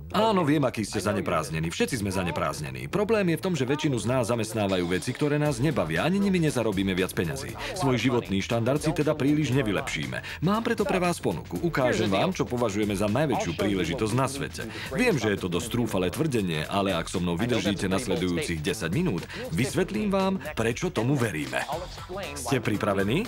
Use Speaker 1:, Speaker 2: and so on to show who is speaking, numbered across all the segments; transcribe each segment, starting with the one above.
Speaker 1: Áno, viem, aký ste zaneprázdnení. Všetci sme zaneprázdnení. Problém je v tom, že väčšinu z nás zamestnávajú veci, ktoré nás nebavia. Ani nimi nezarobíme viac peňazí. Svoj životný štandard si teda príliš nevylepšíme. Mám preto pre vás ponuku. Ukážem vám, čo považujeme za najväčšiu príležitosť na svete. Viem, že je to dosť trúfalé tvrdenie, ale ak so mnou vydržíte nasledujúcich 10 minút, vysvetlím vám, prečo tomu veríme. Ste pripravení?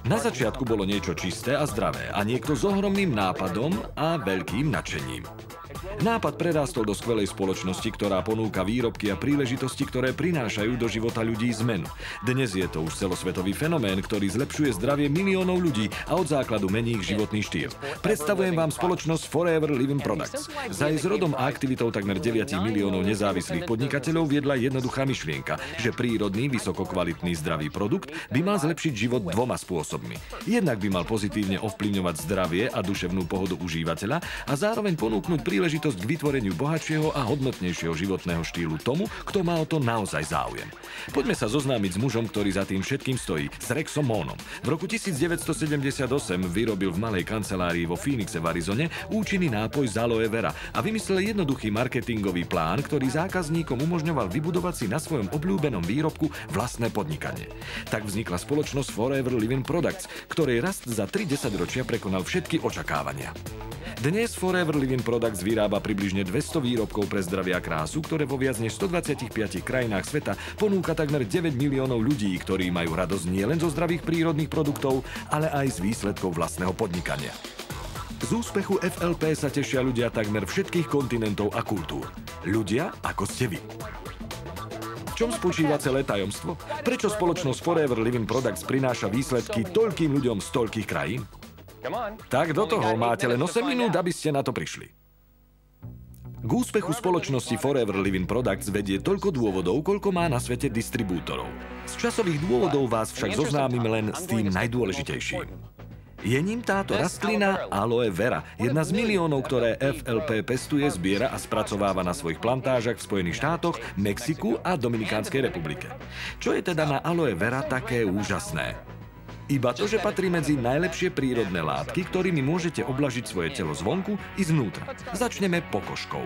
Speaker 1: Na začiatku bolo niečo čisté a zdravé a niekto s ohromným nápadom a veľkým nadšením. Nápad prerástol do skvelej spoločnosti, ktorá ponúka výrobky a príležitosti, ktoré prinášajú do života ľudí zmenu. Dnes je to už celosvetový fenomén, ktorý zlepšuje zdravie miliónov ľudí a od základu mení ich životný štýl. Predstavujem vám spoločnosť Forever Living Products. Za jej zrodom a aktivitou takmer 9 miliónov nezávislých podnikateľov viedla jednoduchá myšlienka, že prírodný, vysokokvalitný zdravý produkt by mal zlepšiť život dvoma spôsobmi. Jednak by mal pozitívne ovplyvňovať zdravie a duševnú pohodu užívateľa a zároveň ponúknuť príležitosť k vytvoreniu bohatšieho a hodnotnejšieho životného štýlu tomu, kto má o to naozaj záujem. Poďme sa zoznámiť s mužom, ktorý za tým všetkým stojí, s Rexom Moonom. V roku 1978 vyrobil v malej kancelárii vo Phoenixe v Arizone účinný nápoj z aloe vera a vymyslel jednoduchý marketingový plán, ktorý zákazníkom umožňoval vybudovať si na svojom obľúbenom výrobku vlastné podnikanie. Tak vznikla spoločnosť Forever Living Products, ktorej rast za 3 desaťročia prekonal všetky očakávania. Dnes Forever Living Products vyrába približne 200 výrobkov pre zdravie a krásu, ktoré vo viac než 125 krajinách sveta ponúka takmer 9 miliónov ľudí, ktorí majú radosť nielen zo zdravých prírodných produktov, ale aj z výsledkov vlastného podnikania. Z úspechu FLP sa tešia ľudia takmer všetkých kontinentov a kultúr. Ľudia, ako ste vy. V čom spočíva celé tajomstvo? Prečo spoločnosť Forever Living Products prináša výsledky toľkým ľuďom z toľkých krajín? Tak do toho, máte len 8 minút, aby ste na to prišli. K úspechu spoločnosti Forever Living Products vedie toľko dôvodov, koľko má na svete distribútorov. Z časových dôvodov vás však zoznámim len s tým najdôležitejším. Je ním táto rastlina aloe vera, jedna z miliónov, ktoré FLP pestuje, zbiera a spracováva na svojich plantážach v Spojených štátoch, Mexiku a Dominikánskej republike. Čo je teda na aloe vera také úžasné? Iba to, že patrí medzi najlepšie prírodné látky, ktorými môžete oblažiť svoje telo zvonku i znútra. Začneme pokožkou.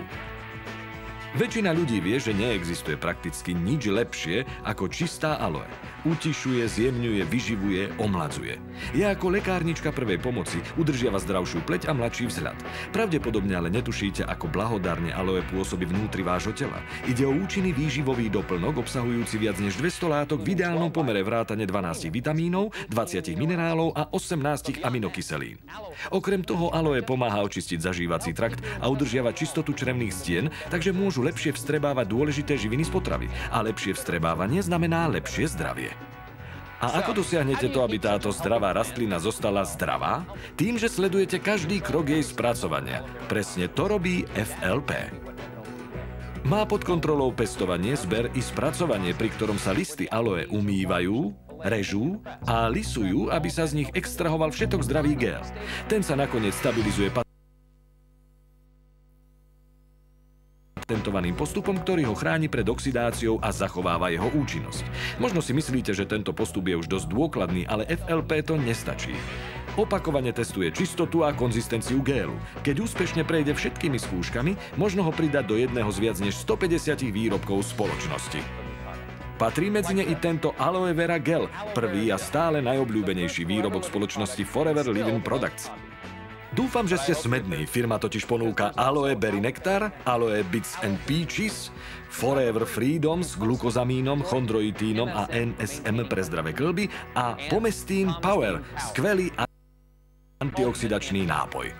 Speaker 1: Väčšina ľudí vie, že neexistuje prakticky nič lepšie ako čistá aloe. Utišuje, zjemňuje, vyživuje, omladzuje. Je ako lekárnička prvej pomoci, udržiava zdravšiu pleť a mladší vzhľad. Pravdepodobne ale netušíte, ako blahodárne aloe pôsobí vnútri vášho tela. Ide o účinný výživový doplnok obsahujúci viac než 200 látok v ideálnom pomere vrátane 12 vitamínov, 20 minerálov a 18 aminokyselín. Okrem toho aloe pomáha očistiť zažívací trakt a udržiavať čistotu črevných stien, takže môžu lepšie vstrebávať dôležité živiny z potravy. A lepšie vstrebávanie znamená lepšie zdravie. A ako dosiahnete to, aby táto zdravá rastlina zostala zdravá? Tým, že sledujete každý krok jej spracovania. Presne to robí FLP. Má pod kontrolou pestovanie, zber i spracovanie, pri ktorom sa listy aloe umývajú, režú a lisujú, aby sa z nich extrahoval všetok zdravý gel. Ten sa nakoniec stabilizuje patentovaným postupom, ktorý ho chráni pred oxidáciou a zachováva jeho účinnosť. Možno si myslíte, že tento postup je už dosť dôkladný, ale FLP to nestačí. Opakovane testuje čistotu a konzistenciu gélu. Keď úspešne prejde všetkými skúškami, možno ho pridať do jedného z viac než 150 výrobkov spoločnosti. Patrí medzi ne i tento aloe vera gel, prvý a stále najobľúbenejší výrobok spoločnosti Forever Living Products. Dúfam, že ste smední. Firma totiž ponúka Aloe Berry Nectar, Aloe Bits and Peaches, Forever Freedom s glukozamínom, chondroitínom a NSM pre zdravé kĺby a Pomestin Power, skvelý antioxidačný nápoj.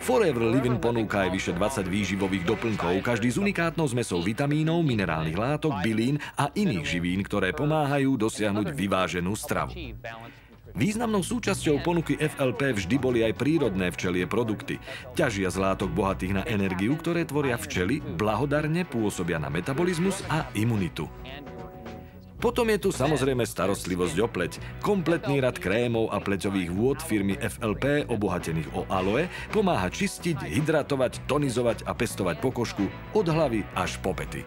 Speaker 1: Forever Living ponúka aj vyše 20 výživových doplnkov, každý s unikátnou zmesou vitamínov, minerálnych látok, bylín a iných živín, ktoré pomáhajú dosiahnuť vyváženú stravu. Významnou súčasťou ponuky FLP vždy boli aj prírodné včelie produkty. Ťažia z látok bohatých na energiu, ktoré tvoria včely, blahodarne pôsobia na metabolizmus a imunitu. Potom je tu samozrejme starostlivosť o pleť. Kompletný rad krémov a pleťových vôd firmy FLP obohatených o aloe pomáha čistiť, hydratovať, tonizovať a pestovať pokožku od hlavy až po pety.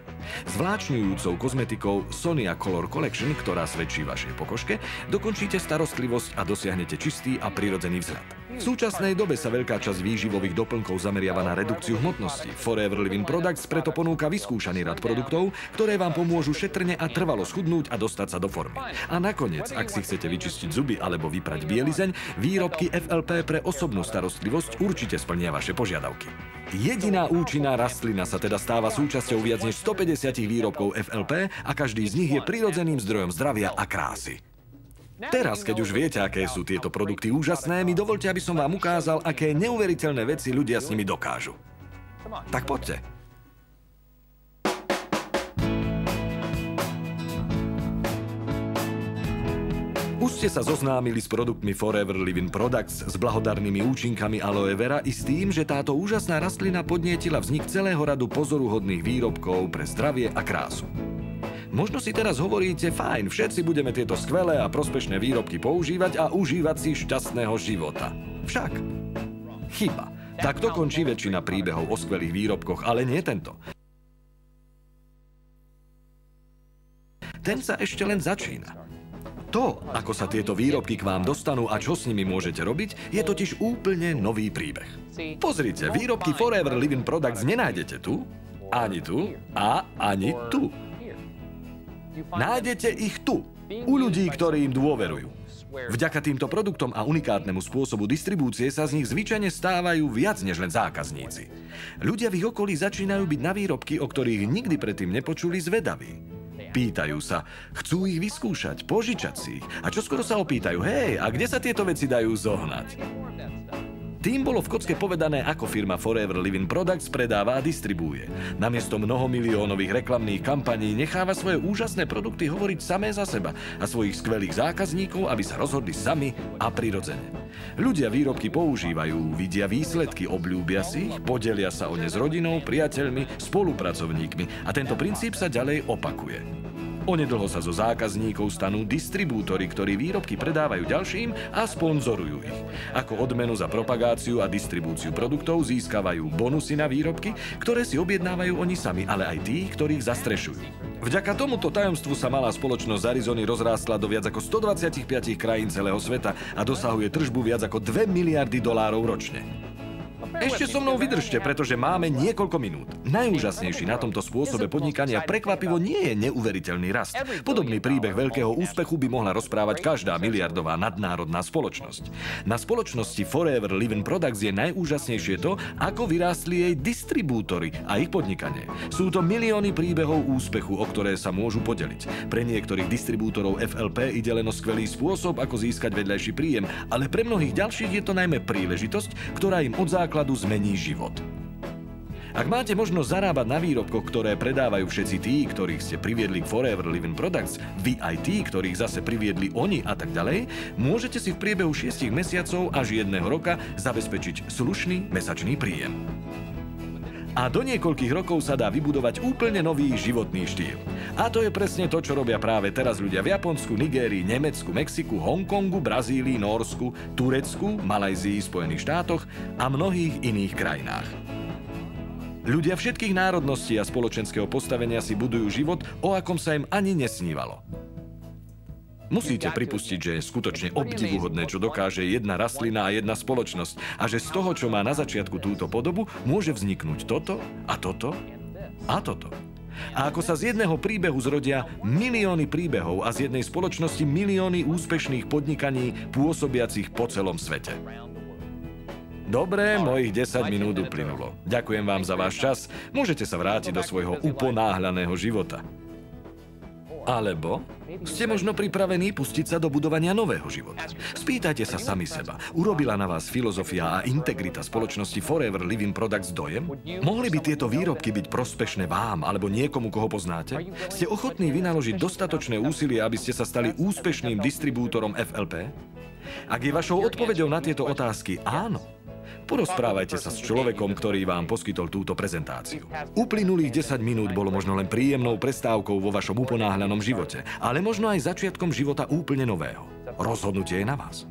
Speaker 1: Zvláčňujúcou kozmetikou Sonia Color Collection, ktorá svedčí vašej pokožke, dokončíte starostlivosť a dosiahnete čistý a prirodzený vzhľad. V súčasnej dobe sa veľká časť výživových doplnkov zameriava na redukciu hmotnosti. Forever Living Products preto ponúka vyskúšaný rad produktov, ktoré vám pomôžu šetrne a trvalo schudnúť a dostať sa do formy. A nakoniec, ak si chcete vyčistiť zuby alebo vyprať bielizeň, výrobky FLP pre osobnú starostlivosť určite splnia vaše požiadavky. Jediná účinná rastlina sa teda stáva súčasťou viac než 150 výrobkov FLP a každý z nich je prirodzeným zdrojom zdravia a krásy. Teraz, keď už viete, aké sú tieto produkty úžasné, mi dovoľte, aby som vám ukázal, aké neuveriteľné veci ľudia s nimi dokážu. Tak poďte. Už ste sa zoznámili s produktmi Forever Living Products, s blahodarnými účinkami aloe vera i s tým, že táto úžasná rastlina podnietila vznik celého radu pozoruhodných výrobkov pre zdravie a krásu. Možno si teraz hovoríte, fajn, všetci budeme tieto skvelé a prospešné výrobky používať a užívať si šťastného života. Však chyba. Takto končí väčšina príbehov o skvelých výrobkoch, ale nie tento. Ten sa ešte len začína. To, ako sa tieto výrobky k vám dostanú a čo s nimi môžete robiť, je totiž úplne nový príbeh. Pozrite, výrobky Forever Living Products nenájdete tu, ani tu a ani tu. Nájdete ich tu, u ľudí, ktorí im dôverujú. Vďaka týmto produktom a unikátnemu spôsobu distribúcie sa z nich zvyčajne stávajú viac než len zákazníci. Ľudia v ich okolí začínajú byť na výrobky, o ktorých nikdy predtým nepočuli, zvedaví. Pýtajú sa, chcú ich vyskúšať, požičať si ich a čoskoro sa opýtajú, hej, a kde sa tieto veci dajú zohnať? Tým bolo v kocke povedané, ako firma Forever Living Products predáva a distribuuje. Namiesto mnohomiliónových reklamných kampaní necháva svoje úžasné produkty hovoriť samé za seba a svojich skvelých zákazníkov, aby sa rozhodli sami a prirodzene. Ľudia výrobky používajú, vidia výsledky, obľúbia si ich, podelia sa o ne s rodinou, priateľmi, spolupracovníkmi a tento princíp sa ďalej opakuje. Onedlho sa zo zákazníkov stanú distribútori, ktorí výrobky predávajú ďalším a sponzorujú ich. Ako odmenu za propagáciu a distribúciu produktov získavajú bonusy na výrobky, ktoré si objednávajú oni sami, ale aj tí, ktorých zastrešujú. Vďaka tomuto tajomstvu sa malá spoločnosť z Arizony rozrástla do viac ako 125 krajín celého sveta a dosahuje tržbu viac ako 2 miliardy dolárov ročne. Ešte so mnou vydržte, pretože máme niekoľko minút. Najúžasnejší na tomto spôsobe podnikania prekvapivo nie je neuveriteľný rast. Podobný príbeh veľkého úspechu by mohla rozprávať každá miliardová nadnárodná spoločnosť. Na spoločnosti Forever Living Products je najúžasnejšie to, ako vyrástli jej distribútory a ich podnikanie. Sú to milióny príbehov úspechu, o ktoré sa môžu podeliť. Pre niektorých distribútorov FLP ide len o skvelý spôsob, ako získať vedľajší príjem, ale pre mnohých ďalších je to najmä príležitosť, ktorá im od základu zmení život. Ak máte možnosť zarábať na výrobkoch, ktoré predávajú všetci tí, ktorých ste priviedli k Forever Living Products, vy aj tí, ktorých zase priviedli oni a tak ďalej, môžete si v priebehu 6 mesiacov až 1 roka zabezpečiť slušný mesačný príjem. A do niekoľkých rokov sa dá vybudovať úplne nový životný štýl. A to je presne to, čo robia práve teraz ľudia v Japonsku, Nigérii, Nemecku, Mexiku, Hongkongu, Brazílii, Nórsku, Turecku, Malajzii, Spojených štátoch a mnohých iných krajinách. Ľudia všetkých národností a spoločenského postavenia si budujú život, o akom sa im ani nesnívalo. Musíte pripustiť, že je skutočne obdivuhodné, čo dokáže jedna rastlina a jedna spoločnosť a že z toho, čo má na začiatku túto podobu, môže vzniknúť toto a toto a toto. A ako sa z jedného príbehu zrodia milióny príbehov a z jednej spoločnosti milióny úspešných podnikaní pôsobiacich po celom svete. Dobre, mojich 10 minút uplynulo. Ďakujem vám za váš čas. Môžete sa vrátiť do svojho uponáhľaného života. Alebo ste možno pripravení pustiť sa do budovania nového života. Spýtajte sa sami seba. Urobila na vás filozofia a integrita spoločnosti Forever Living Products dojem? Mohli by tieto výrobky byť prospešné vám alebo niekomu, koho poznáte? Ste ochotní vynaložiť dostatočné úsilie, aby ste sa stali úspešným distribútorom FLP? Ak je vašou odpoveďou na tieto otázky áno, Porozprávajte sa s človekom, ktorý vám poskytol túto prezentáciu. Uplynulých 10 minút bolo možno len príjemnou prestávkou vo vašom uponáhľanom živote, ale možno aj začiatkom života úplne nového. Rozhodnutie je na vás.